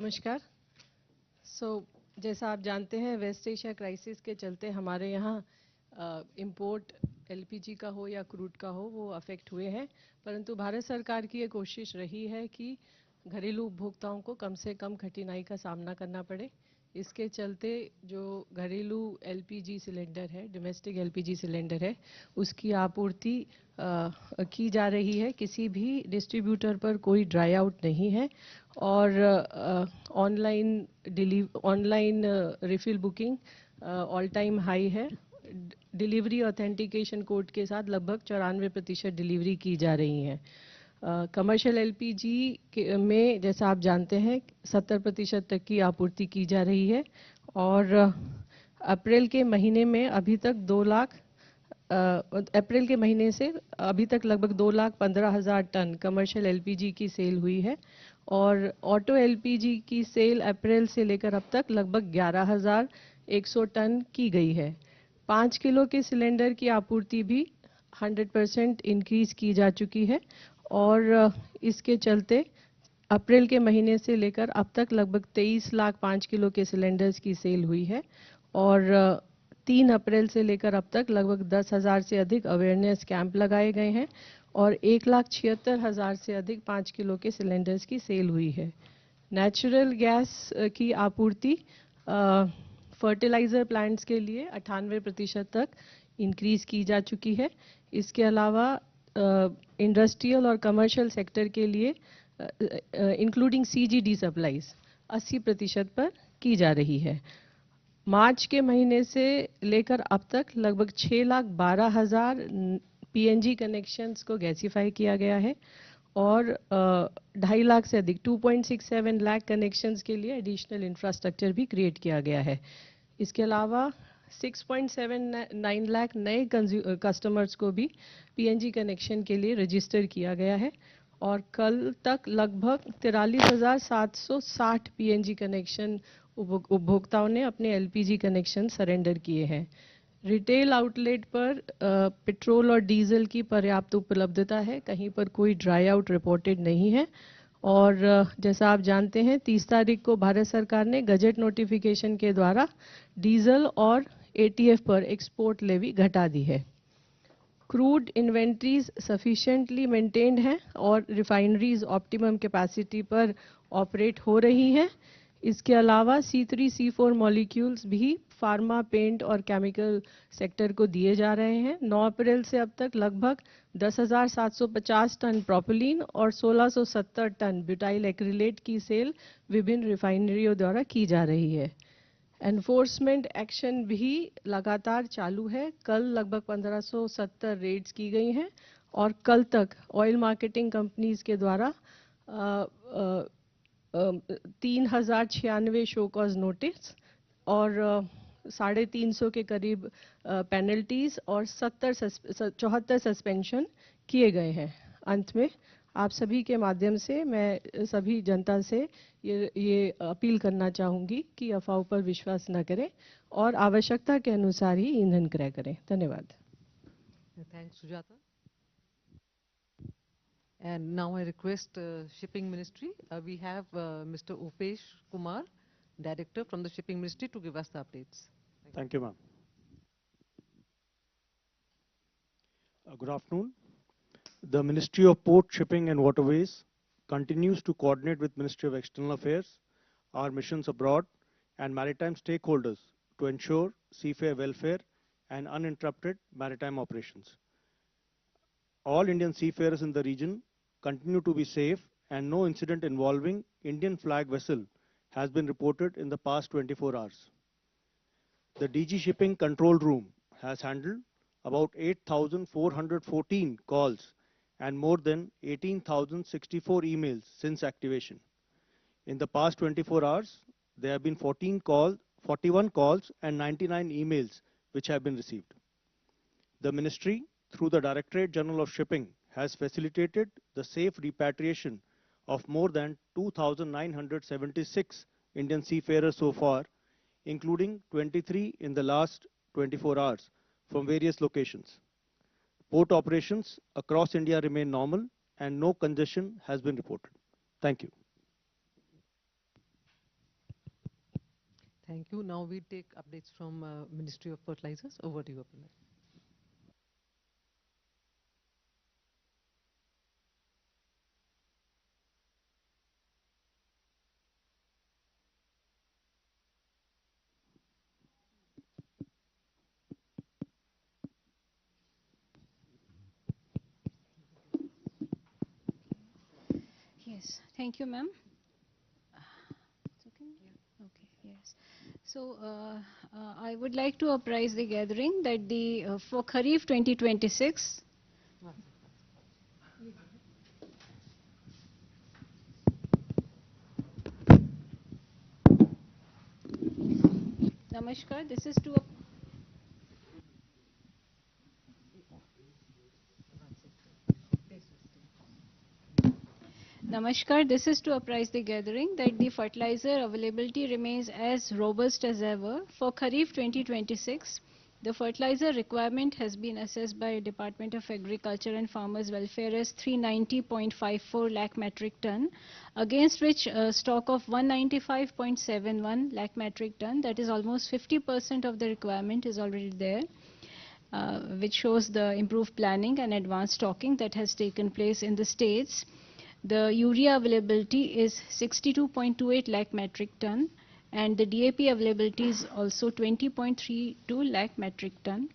नमस्कार। जैसा आप जानते हैं, वेस्ट एशिया क्राइसिस के चलते हमारे यहाँ इंपोर्ट एलपीजी का हो या क्रूड का हो वो अफेक्ट हुए हैं, परंतु भारत सरकार की ये कोशिश रही है कि घरेलू उपभोक्ताओं को कम से कम कठिनाई का सामना करना पड़े। इसके चलते जो घरेलू एलपीजी सिलेंडर है, डोमेस्टिक एलपीजी सिलेंडर है, उसकी आपूर्ति की जा रही है। किसी भी डिस्ट्रीब्यूटर पर कोई ड्राई आउट नहीं है और online refill booking all time high है। डिलीवरी ऑथेंटिकेशन कोड के साथ लगभग 94% डिलीवरी की जा रही है। कमर्शियल एलपीजी में जैसा आप जानते हैं 70% तक की आपूर्ति की जा रही है और अप्रैल के महीने में अभी तक 2 लाख अप्रैल के महीने से अभी तक लगभग 2,15,000 टन कमर्शियल एलपीजी की सेल हुई है और ऑटो एलपीजी की सेल अप्रैल से लेकर अब तक लगभग 11,100 टन की गई है। 5 किलो के सिलेंडर की आपूर्ति भी 100% इंक्रीज की जा चुकी है और इसके चलते अप्रैल के महीने से लेकर अब तक लगभग 23 लाख 5 किलो के सिलेंडर्स की सेल हुई है और 3 अप्रैल से लेकर अब तक लगभग 10,000 से अधिक अवेयरनेस कैंप लगाए गए हैं और 1,76,000 से अधिक 5 किलो के सिलेंडर्स की सेल हुई है। नेचुरल गैस की आपूर्ति फर्टिलाइज़र प्लांट्स के लिए 98% तक इंक्रीज की जा चुकी है। इसके अलावा इंडस्ट्रियल और कमर्शियल सेक्टर के लिए इंक्लूडिंग सीजीडी सप्लाईज 80% पर की जा रही है। मार्च के महीने से लेकर अब तक लगभग 6,12,000 पीएनजी कनेक्शंस को गैसीफाई किया गया है और 2.5 लाख से अधिक 2.67 लाख कनेक्शंस के लिए एडिशनल इंफ्रास्ट्रक्चर भी क्रिएट किया गया है। इसके अलावा 6.79 लाख नए कस्टमर्स को भी पीएनजी कनेक्शन के लिए रजिस्टर किया गया है और कल तक लगभग 43,760 पीएनजी कनेक्शन उपभोक्ताओं ने अपने एलपीजी कनेक्शन सरेंडर किए हैं। रिटेल आउटलेट पर पेट्रोल और डीजल की पर्याप्त उपलब्धता है, कहीं पर कोई ड्राई आउट रिपोर्टेड नहीं है और जैसा आप जानते हैं 30 तारीख को भारत सरकार ने गजट नोटिफिकेशन के द्वारा डीजल और एटीएफ पर एक्सपोर्ट लेवी घटा दी है। क्रूड इन्वेंट्रीज सफिशिएंटली मेंटेन्ड हैं और रिफाइनरीज ऑप्टिमम कैपेसिटी पर ऑपरेट हो रही हैं। इसके अलावा C3 C4 मॉलिक्यूल्स भी फार्मा, पेंट और केमिकल सेक्टर को दिए जा रहे हैं। 9 अप्रैल से अब तक लगभग 10,750 टन प्रोपिलीन और 1,670 टन ब्यूटाइल एक्रिलेट की सेल विभिन्न रिफाइनरियों द्वारा की जा रही है। एनफोर्समेंट एक्शन भी लगातार चालू है। कल लगभग 1,570 रेड्स की गई हैं और कल तक ऑयल मार्केटिंग कंपनीज के द्वारा 3,096 शो कॉज नोटिस और 350 के करीब पेनल्टीज और 74 सस्पेंशन किए गए हैं। अंत में आप सभी के माध्यम से मैं सभी जनता से ये अपील करना चाहूँगी कि अफवाहों पर विश्वास न करें और आवश्यकता के अनुसार ही ईंधन क्रय करें। धन्यवाद। Thanks, Sujata. And now I request Shipping Ministry. We have Mr. Upesh Kumar, Director from the Shipping Ministry, to give us the updates. Thank you, ma'am. Good afternoon. The Ministry of Port, Shipping and Waterways continues to coordinate with Ministry of External Affairs, our missions abroad, and maritime stakeholders to ensure seafarer welfare and uninterrupted maritime operations. All Indian seafarers in the region continue to be safe, and no incident involving Indian flag vessel has been reported in the past 24 hours. The DG Shipping Control Room has handled about 8,414 calls and more than 18,064 emails since activation. In the past 24 hours, there have been 41 calls and 99 emails which have been received. The Ministry, through the Directorate General of Shipping, has facilitated the safe repatriation of more than 2,976 Indian seafarers so far, including 23 in the last 24 hours from various locations. Port operations across India remain normal and no congestion has been reported. Thank you. Thank you. Now we take updates from Ministry of Fertilizers. Over to you, Aparna. Yes, thank you, ma'am. It's okay? Yeah. Okay, yes. So, I would like to apprise the gathering that for Kharif 2026, Namaskar, this is to Namaskar, this is to apprise the gathering that the fertilizer availability remains as robust as ever. For Kharif 2026, the fertilizer requirement has been assessed by Department of Agriculture and Farmers Welfare as 390.54 lakh metric ton, against which stock of 195.71 lakh metric ton, that is almost 50% of the requirement, is already there. Which shows the improved planning and advanced stocking that has taken place in the states. The urea availability is 62.28 lakh metric ton, and the DAP availability is also 20.32 lakh metric ton.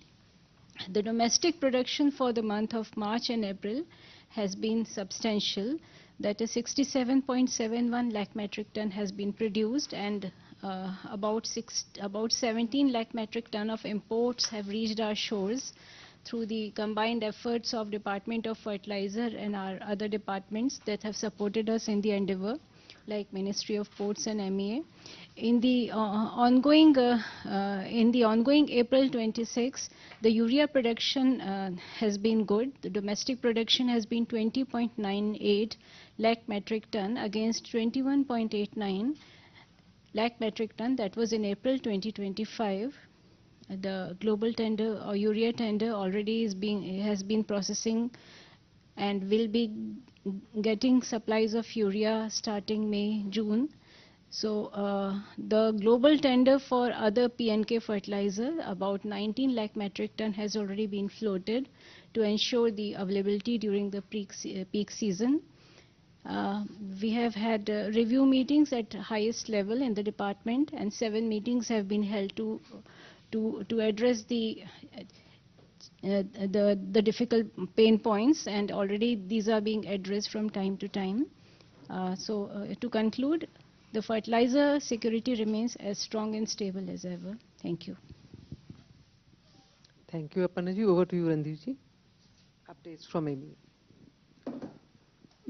The domestic production for the month of March and April has been substantial, that is 67.71 lakh metric ton has been produced, and about 17 lakh metric ton of imports have reached our shores through the combined efforts of Department of Fertilizer and our other departments that have supported us in the endeavor, like Ministry of Ports and MEA. In the ongoing April 26, the urea production has been good. The domestic production has been 20.98 lakh metric ton against 21.89 lakh metric ton, that was in April 2025. The global tender or urea tender already has been processing and will be getting supplies of urea starting May, June. So the global tender for other PNK fertilizer, about 19 lakh metric ton, has already been floated to ensure the availability during the peak season. We have had review meetings at highest level in the department, and 7 meetings have been held to address the difficult pain points, and already these are being addressed from time to time. To conclude, the fertilizer security remains as strong and stable as ever. Thank you. Thank you, Aparna ji. Over to you, Randeep ji. Updates from MEA.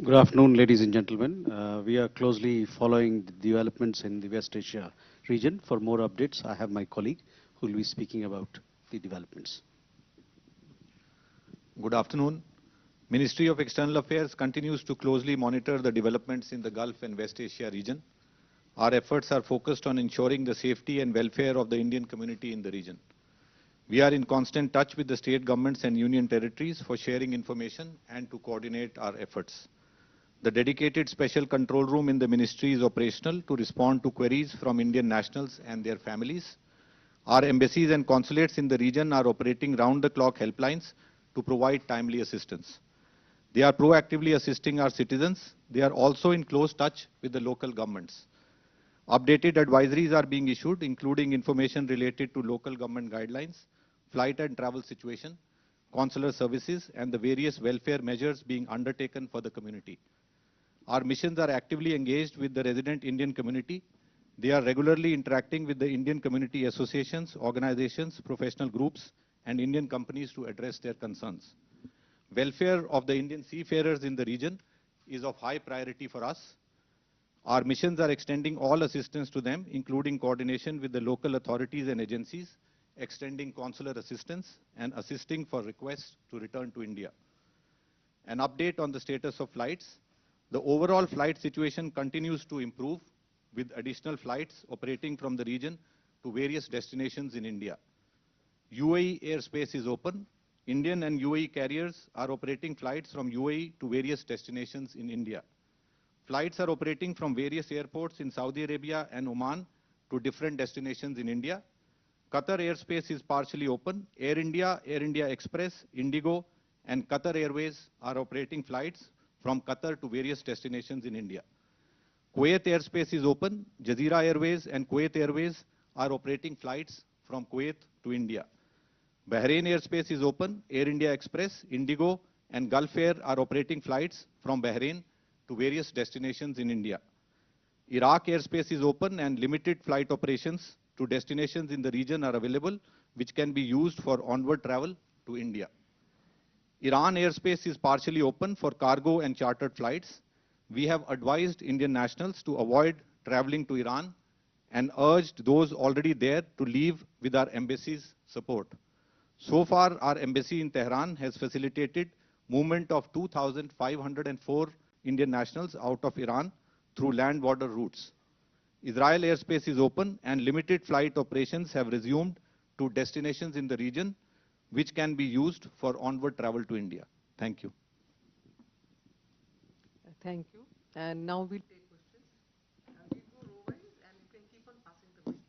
Good afternoon, ladies and gentlemen. We are closely following the developments in the West Asia region. For more updates, I have my colleague who will be speaking about the developments. Good afternoon. Ministry of External Affairs continues to closely monitor the developments in the Gulf and West Asia region. Our efforts are focused on ensuring the safety and welfare of the Indian community in the region. We are in constant touch with the state governments and union territories for sharing information and to coordinate our efforts. The dedicated special control room in the ministry is operational to respond to queries from Indian nationals and their families. Our embassies and consulates in the region are operating round-the-clock helplines to provide timely assistance. They are proactively assisting our citizens. They are also in close touch with the local governments. Updated advisories are being issued, including information related to local government guidelines, flight and travel situation, consular services, and the various welfare measures being undertaken for the community. Our missions are actively engaged with the resident Indian community. They are regularly interacting with the Indian community associations, organizations, professional groups, and Indian companies to address their concerns. Welfare of the Indian seafarers in the region is of high priority for us. Our missions are extending all assistance to them, including coordination with the local authorities and agencies, extending consular assistance, and assisting for requests to return to India. An update on the status of flights. The overall flight situation continues to improve, with additional flights operating from the region to various destinations in India. UAE airspace is open. Indian and UAE carriers are operating flights from UAE to various destinations in India. Flights are operating from various airports in Saudi Arabia and Oman to different destinations in India. Qatar airspace is partially open. Air India Express, Indigo, and Qatar Airways are operating flights from Qatar to various destinations in India. Kuwait airspace is open. Jazeera Airways and Kuwait Airways are operating flights from Kuwait to India. Bahrain airspace is open. Air India Express, Indigo, and Gulf Air are operating flights from Bahrain to various destinations in India. Iraq airspace is open and limited flight operations to destinations in the region are available, which can be used for onward travel to India. Iran airspace is partially open for cargo and chartered flights. We have advised Indian nationals to avoid traveling to Iran and urged those already there to leave with our embassy's support. So far, our embassy in Tehran has facilitated movement of 2,504 Indian nationals out of Iran through land border routes. Israel airspace is open and limited flight operations have resumed to destinations in the region, which can be used for onward travel to India. Thank you. Thank you. And now we'll take questions. We'll go row-wise and you can keep on passing the mic.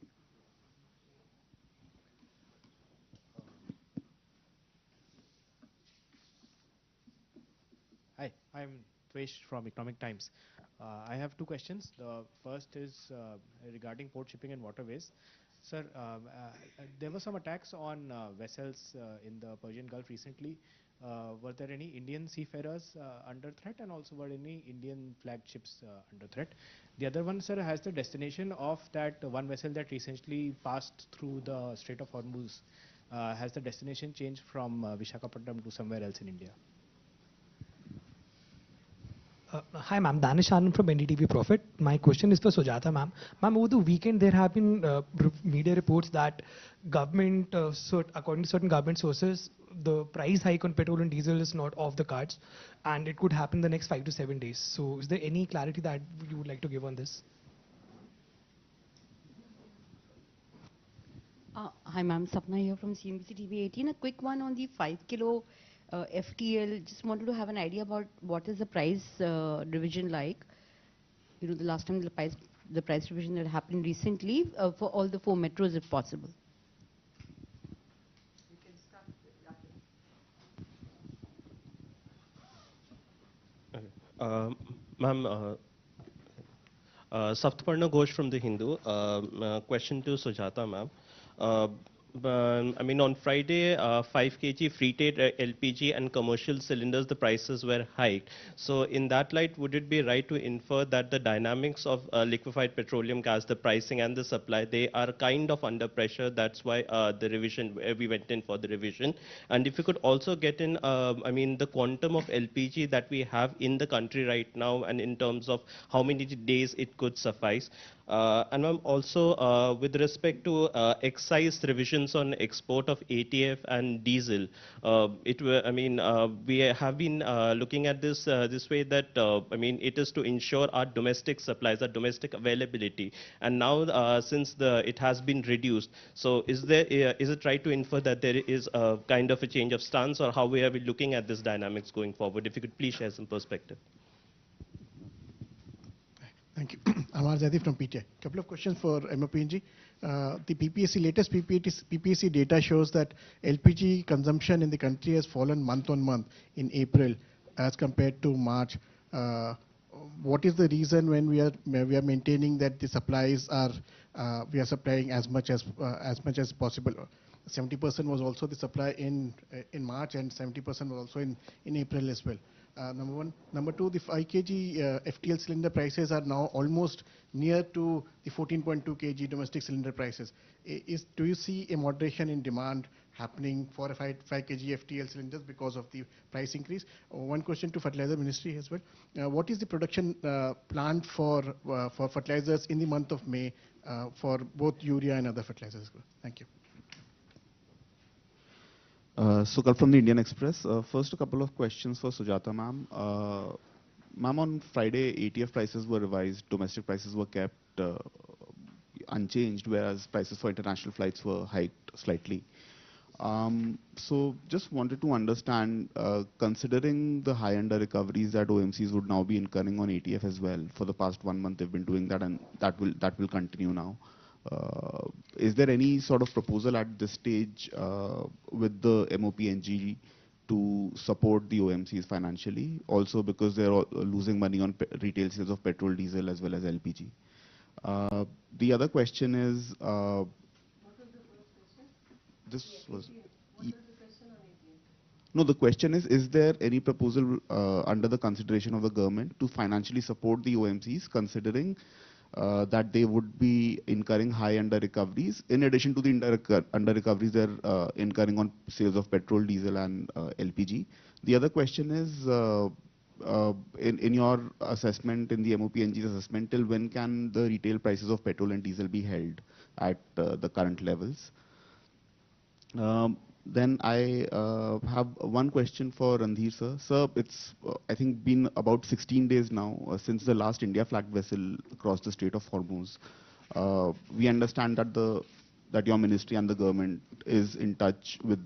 Hi, I'm Dvesh from Economic Times. I have two questions. The first is regarding port shipping and waterways. Sir, there were some attacks on vessels in the Persian Gulf recently. Were there any Indian seafarers under threat, and also were any Indian flagged ships under threat? The other one, sir, has the destination of that one vessel that recently passed through the Strait of Hormuz. Has the destination changed from Visakhapatnam to somewhere else in India? Hi ma'am, Danish Anand from NDTV Profit. My question is for Sujata ma'am. Ma'am, over the weekend there have been media reports that government, according to certain government sources, the price hike on petrol and diesel is not off the cards and it could happen the next 5 to 7 days. So is there any clarity that you would like to give on this? Hi ma'am, Sapna here from CNBC TV 18. A quick one on the 5 kilo FTL. Just wanted to have an idea about what is the price revision like. You know, the last time the price revision that happened recently for all the 4 metros if possible. You can start with Okay. Ma'am, Saptaparna Ghosh from The Hindu. Question to Sujata ma'am. I mean, on Friday, 5 kg free trade LPG and commercial cylinders, the prices were hiked. So in that light, would it be right to infer that the dynamics of liquefied petroleum gas, the pricing and the supply, they are kind of under pressure? That's why the revision, we went in for the revision. And if you could also get in, I mean, the quantum of LPG that we have in the country right now, and in terms of how many days it could suffice. And ma'am, also with respect to excise revisions on export of ATF and diesel, we have been looking at this this way that it is to ensure our domestic supplies, our domestic availability. And now since it has been reduced, so is it right to infer that there is a kind of a change of stance, or how we are looking at this dynamics going forward? If you could please share some perspective. Thank you. Amar Zadi from PTI. Couple of questions for MOPNG. The latest PPAC data shows that LPG consumption in the country has fallen month on month in April as compared to March. What is the reason when we are maintaining that the supplies are we are supplying as much as possible? 70% was also the supply in March, and 70% was also in April as well. Number one. Number two, the 5 kg FTL cylinder prices are now almost near to the 14.2 kg domestic cylinder prices. Do you see a moderation in demand happening for 5 kg FTL cylinders because of the price increase? One question to Fertilizer Ministry as well. What is the production planned for fertilizers in the month of May for both urea and other fertilizers? Thank you. Sukal from the Indian Express. First, a couple of questions for Sujata ma'am. Ma'am, on Friday, ATF prices were revised, domestic prices were kept unchanged, whereas prices for international flights were hiked slightly. So just wanted to understand, considering the high under recoveries that OMCs would now be incurring on ATF as well, for the past 1 month they've been doing that, and that will continue now. Is there any sort of proposal at this stage with the MOPNG to support the OMCs financially? Also because they're losing money on retail sales of petrol, diesel, as well as LPG. The other question is, this was. No, the question is there any proposal under the consideration of the government to financially support the OMCs, considering that they would be incurring high under recoveries, in addition to the under recoveries they're incurring on sales of petrol, diesel, and LPG? The other question is, in your assessment, in the MOPNG's assessment, till when can the retail prices of petrol and diesel be held at the current levels? Then I have one question for Randhir sir. Sir, it's I think been about 16 days now since the last India flagged vessel crossed the Strait of Hormuz. We understand that your ministry and the government is in touch with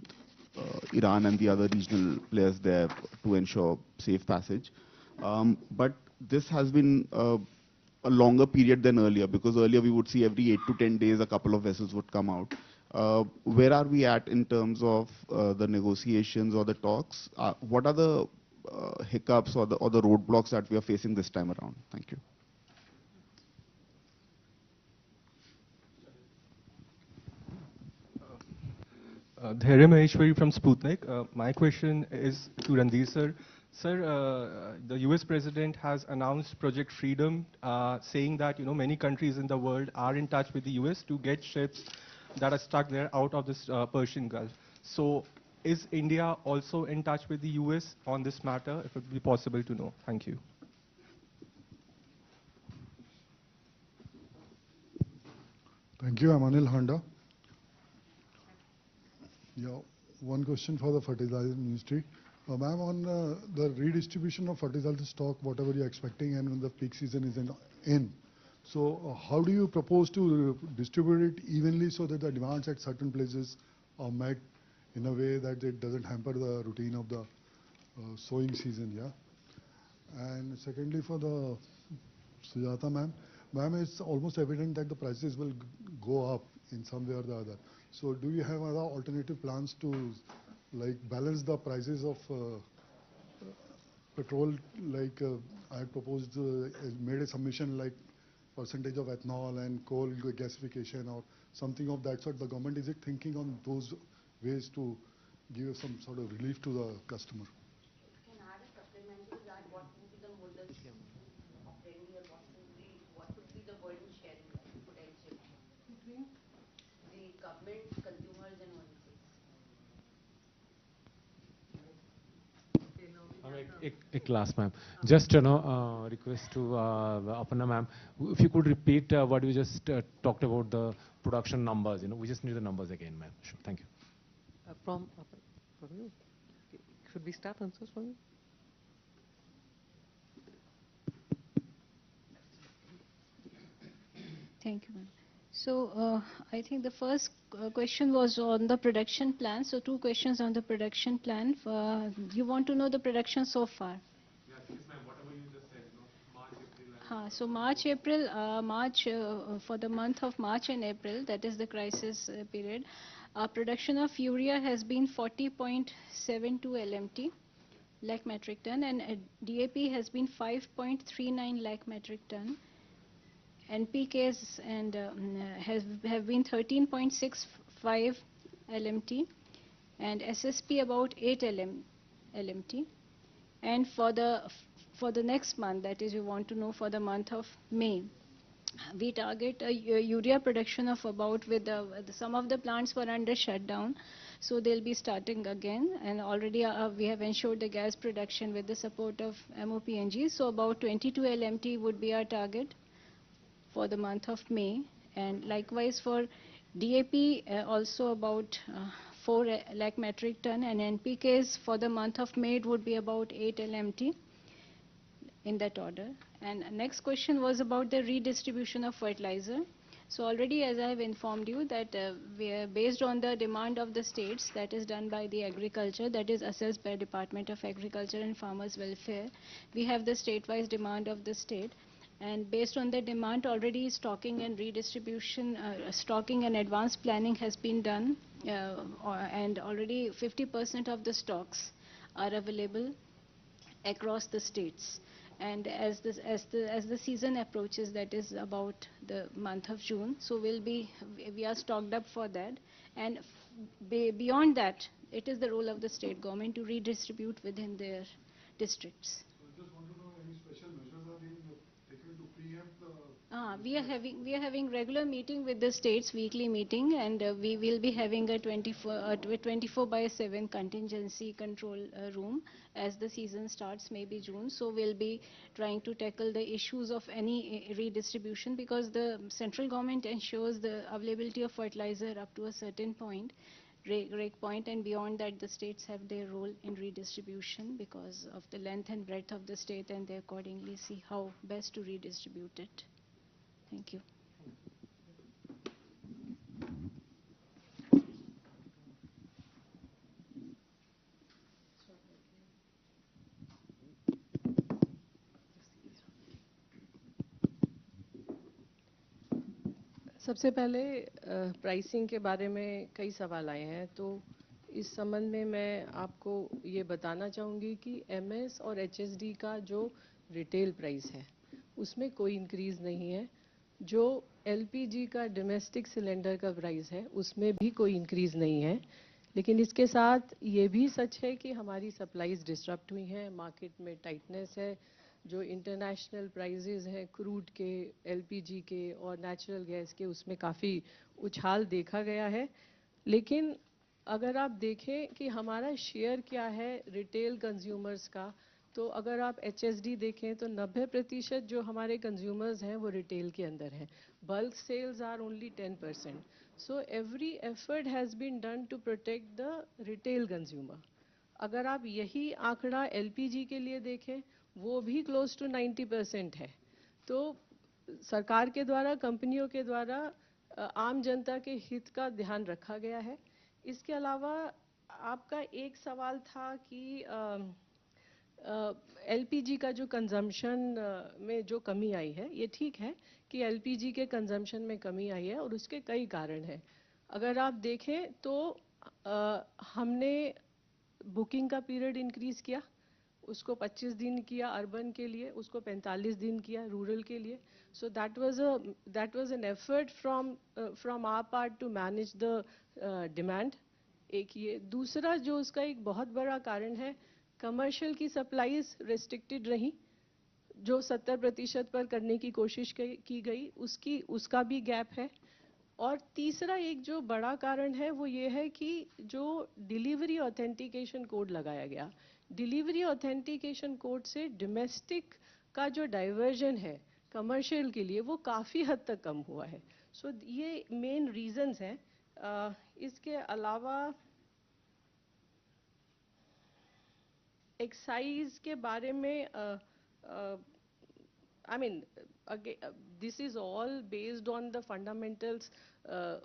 Iran and the other regional players there to ensure safe passage. But this has been a longer period than earlier, because earlier we would see every 8 to 10 days a couple of vessels would come out. Where are we at in terms of the negotiations or the talks? What are the hiccups or the roadblocks that we are facing this time around? Thank you. Dhairya Maheshwari from Sputnik. My question is to Randhir sir. Sir, the US President has announced Project Freedom, saying that many countries in the world are in touch with the US to get ships that are stuck there out of this Persian Gulf. So is India also in touch with the US on this matter, if it would be possible to know? Thank you. Thank you. I'm Anil Handa. Yeah, one question for the Fertilizer Ministry. Ma'am, on the redistribution of fertilizer stock, whatever you're expecting, and when the peak season is in, so how do you propose to distribute it evenly so that the demands at certain places are met in a way that it doesn't hamper the routine of the sowing season, yeah? And secondly, for the Sujata ma'am, it's almost evident that the prices will go up in some way or the other. So do you have other alternative plans to balance the prices of petrol? I had proposed, made a submission like percentage of ethanol and coal gasification or something of that sort. The government, is it thinking on those ways to give some sort of relief to the customer? Can I add a supplementary to that? What would be the modus operandi, or what would be the burden sharing potential between the government, consumers, and OMCs? Class, ma'am. Just request to Aparna ma'am, if you could repeat what you just talked about, the production numbers. We just need the numbers again, ma'am. Sure. Thank you. From you. Should we start answers from you? Thank you, ma'am. So I think the first question was on the production plan. So 2 questions on the production plan. You want to know the production so far? Yes, ma'am. Whatever you just said, March, April. For the month of March and April, that is the crisis period, our production of urea has been 40.72 LMT, lakh metric ton, and DAP has been 5.39 lakh metric ton. NPKs and have been 13.65 LMT, and SSP about 8 LMT. And for the next month, that is, you want to know for the month of May, we target a urea production of about, with some of the plants were under shutdown, so they'll be starting again, and already we have ensured the gas production with the support of MOPNG. So about 22 LMT would be our target for the month of May, and likewise for DAP also about 4 lakh metric ton, and NPKs for the month of May it would be about 8 LMT, in that order. And next question was about the redistribution of fertilizer. So already, as I have informed you, that we are based on the demand of the states, that is done by the agriculture, that is assessed by Department of Agriculture and Farmers Welfare. We have the state-wise demand of the state. And based on the demand, already stocking and redistribution, stocking and advanced planning has been done, and already 50% of the stocks are available across the states. And as the season approaches, that is about the month of June, so we are stocked up for that. And beyond that, it is the role of the state government to redistribute within their districts. So I just want to know any special measures are being taken to preempt the... We are having regular meeting with the states, weekly meeting, and we will be having a 24/7 contingency control room as the season starts, maybe June. So we'll be trying to tackle the issues of any redistribution, because the central government ensures the availability of fertilizer up to a certain point, rake point, and beyond that the states have their role in redistribution because of the length and breadth of the state, and they accordingly see how best to redistribute it. Thank you. सबसे पहले pricing के बारे में कई सवाल आए हैं, तो इस संबंध में मैं आपको ये बताना चाहूँगी कि एमएस और एचएसडी का जो रिटेल प्राइस है उसमें कोई इंक्रीज़ नहीं है। जो एलपीजी का डोमेस्टिक सिलेंडर का प्राइस है उसमें भी कोई इंक्रीज़ नहीं है। लेकिन इसके साथ ये भी सच है कि हमारी सप्लाईज डिस्टर्ब हुई हैं, मार्केट में टाइटनेस है, जो इंटरनेशनल प्राइजेज हैं क्रूड के, एलपीजी के और नेचुरल गैस के, उसमें काफ़ी उछाल देखा गया है। लेकिन अगर आप देखें कि हमारा शेयर क्या है रिटेल कंज्यूमर्स का, तो अगर आप एचएसडी देखें तो 90% जो हमारे कंज्यूमर्स हैं वो रिटेल के अंदर हैं। Bulk sales are only 10%। So every effort has been done to protect the retail consumer. अगर आप यही आंकड़ा एलपीजी के लिए देखें, वो भी क्लोज टू 90% है। तो सरकार के द्वारा, कंपनियों के द्वारा आम जनता के हित का ध्यान रखा गया है। इसके अलावा आपका एक सवाल था कि एलपीजी का जो कंजम्पशन में जो कमी आई है, ये ठीक है कि एलपीजी के कंजम्पशन में कमी आई है और उसके कई कारण हैं। अगर आप देखें तो हमने बुकिंग का पीरियड इंक्रीज़ किया, उसको 25 दिन किया अर्बन के लिए, उसको 45 दिन किया रूरल के लिए। So that was an effort from our part to manage the demand. एक ये। दूसरा जो उसका एक बहुत बड़ा कारण है, कमर्शियल की सप्लाईज रेस्ट्रिक्टेड रही, जो 70% पर करने की कोशिश की गई, उसका भी गैप है। और तीसरा एक जो बड़ा कारण है वो ये है कि जो डिलीवरी ऑथेंटिकेशन कोड लगाया गया, डिलीवरी ऑथेंटिकेशन कोड से डोमेस्टिक का जो डाइवर्जन है कमर्शियल के लिए, वो काफ़ी हद तक कम हुआ है। सो ये मेन रीजंस हैं। इसके अलावा एक्साइज के बारे में I mean, again, this is all based on the fundamentals,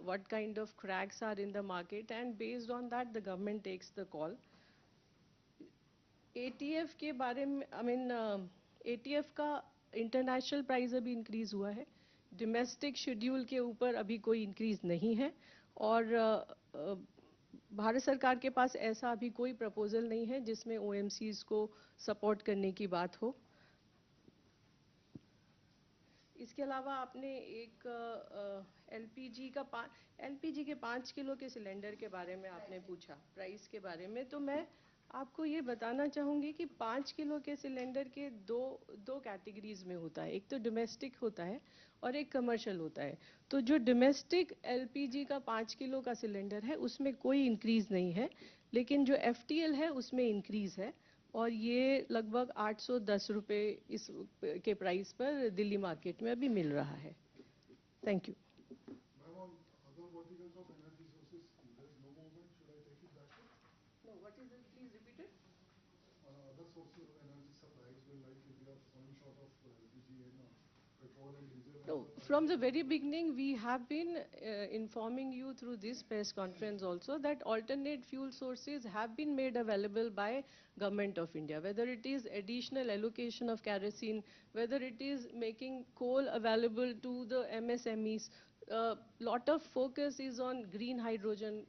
what kind of cracks are in the market, and based on that the government takes the call. ATF के बारे में, I mean, ATF का international price अभी increase हुआ है, domestic schedule के ऊपर अभी कोई इंक्रीज नहीं है, और भारत सरकार के पास ऐसा अभी कोई प्रपोजल नहीं है जिसमें OMCs को सपोर्ट करने की बात हो। इसके अलावा आपने एक एलपीजी के 5 किलो के सिलेंडर के बारे में आपने पूछा, प्राइस के बारे में। तो मैं आपको ये बताना चाहूँगी कि 5 किलो के सिलेंडर के दो कैटेगरीज में होता है, एक तो डोमेस्टिक होता है और एक कमर्शियल होता है। तो जो डोमेस्टिक एलपीजी का 5 किलो का सिलेंडर है उसमें कोई इंक्रीज नहीं है, लेकिन जो एफटीएल है उसमें इंक्रीज है, और ये लगभग 810 रुपये इस के प्राइस पर दिल्ली मार्केट में अभी मिल रहा है। Thank you. Ma'am, on other verticals of energy sources, there is no movement. Should I take it that way? No, what is it? Please repeat it. Other sources of energy supplies, will like if we are falling short of LPG and No, from the very beginning, we have been informing you through this press conference also that alternate fuel sources have been made available by Government of India, whether it is additional allocation of kerosene, whether it is making coal available to the MSMEs. Lot of focus is on green hydrogen,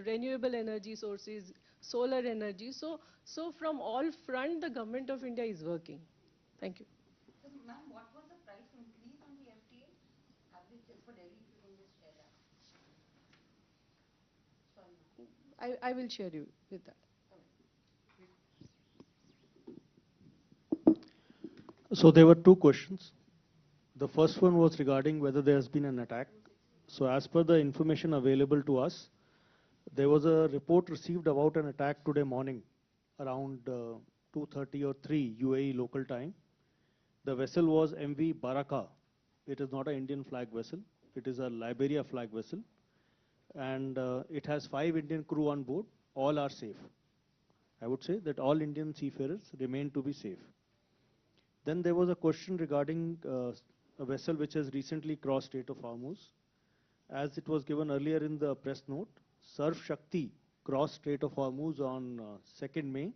renewable energy sources, solar energy. So from all front, the Government of India is working. Thank you. So, ma'am, what was the price increase on the FTA? Average just for Delhi, if you can just share that. Sorry, ma'am. I will share you with that. So there were two questions. The first one was regarding whether there has been an attack. So as per the information available to us, there was a report received about an attack today morning around 2:30 or 3 UAE local time. The vessel was MV Baraka. It is not an Indian flag vessel. It is a Liberia flag vessel. And it has 5 Indian crew on board. All are safe. I would say that all Indian seafarers remain to be safe. Then there was a question regarding a vessel which has recently crossed Strait of Hormuz. As it was given earlier in the press note, Sarv Shakti crossed Strait of Hormuz on 2nd May,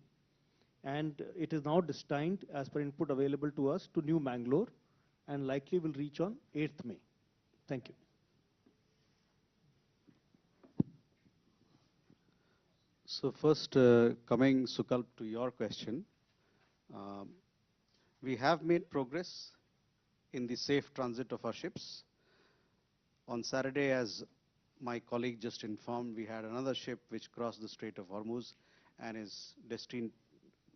and it is now destined, as per input available to us, to New Mangalore, and likely will reach on 8th May. Thank you. So first, coming, Sukalp, to your question, we have made progress in the safe transit of our ships. On Saturday, as my colleague just informed, we had another ship which crossed the Strait of Hormuz and is destined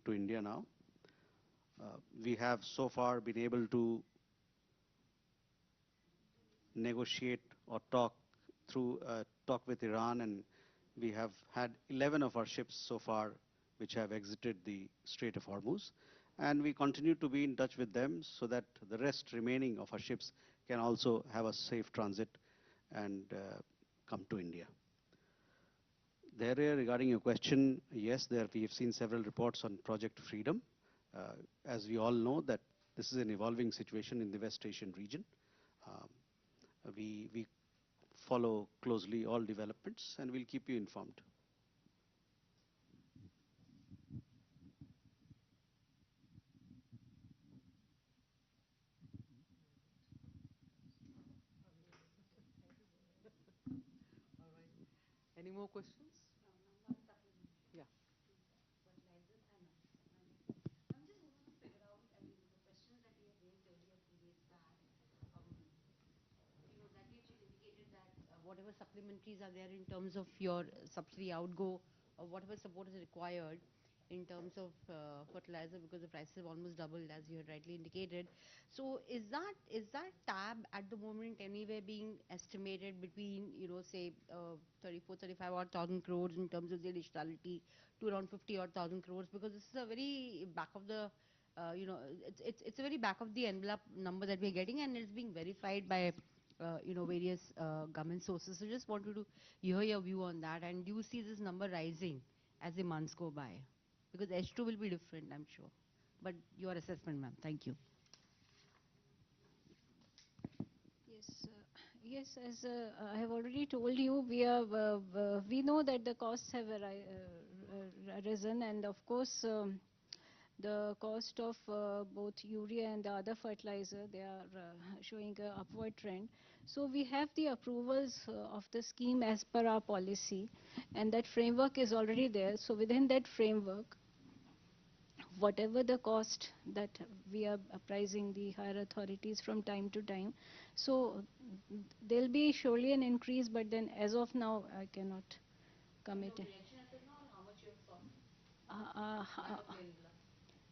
to India now. We have so far been able to negotiate or talk with Iran, and we have had 11 of our ships so far which have exited the Strait of Hormuz. And we continue to be in touch with them so that the rest remaining of our ships can also have a safe transit and come to India. There, regarding your question, yes, we have seen several reports on Project Freedom. As we all know, that this is an evolving situation in the West Asian region. We follow closely all developments, and we'll keep you informed. All right. Any more questions? Yeah. Whatever supplementaries are there in terms of your subsidy outgo or whatever support is required in terms of fertilizer, because the prices have almost doubled, as you had rightly indicated. So is that tab at the moment anywhere being estimated between, say 34-35 odd thousand crores in terms of the additionality to around 50 odd thousand crores? Because this is a very back of the it's a very back of the envelope number that we're getting, and it's being verified by various government sources. So just wanted to hear your view on that. And do you see this number rising as the months go by? Because H2 will be different, I'm sure. But your assessment, ma'am. Thank you. Yes, as I have already told you, we know that the costs have risen, and of course, the cost of both urea and the other fertilizer, they are showing an upward trend. So we have the approvals of the scheme as per our policy, and that framework is already there. So within that framework, whatever the cost that we are apprising the higher authorities from time to time, so there'll be surely an increase, but then as of now, I cannot commit.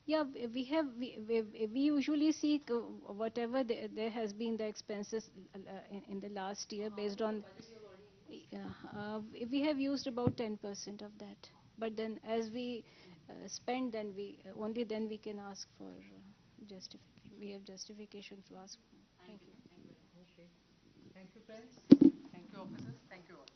Yeah, we usually see whatever there has been the expenses in the last year based on. We have used about 10% of that, but then as we spend, then only then we can ask for justification. We have justification to ask for. Thank you. Okay. Thank you, friends. Thank you, officers. Thank you all.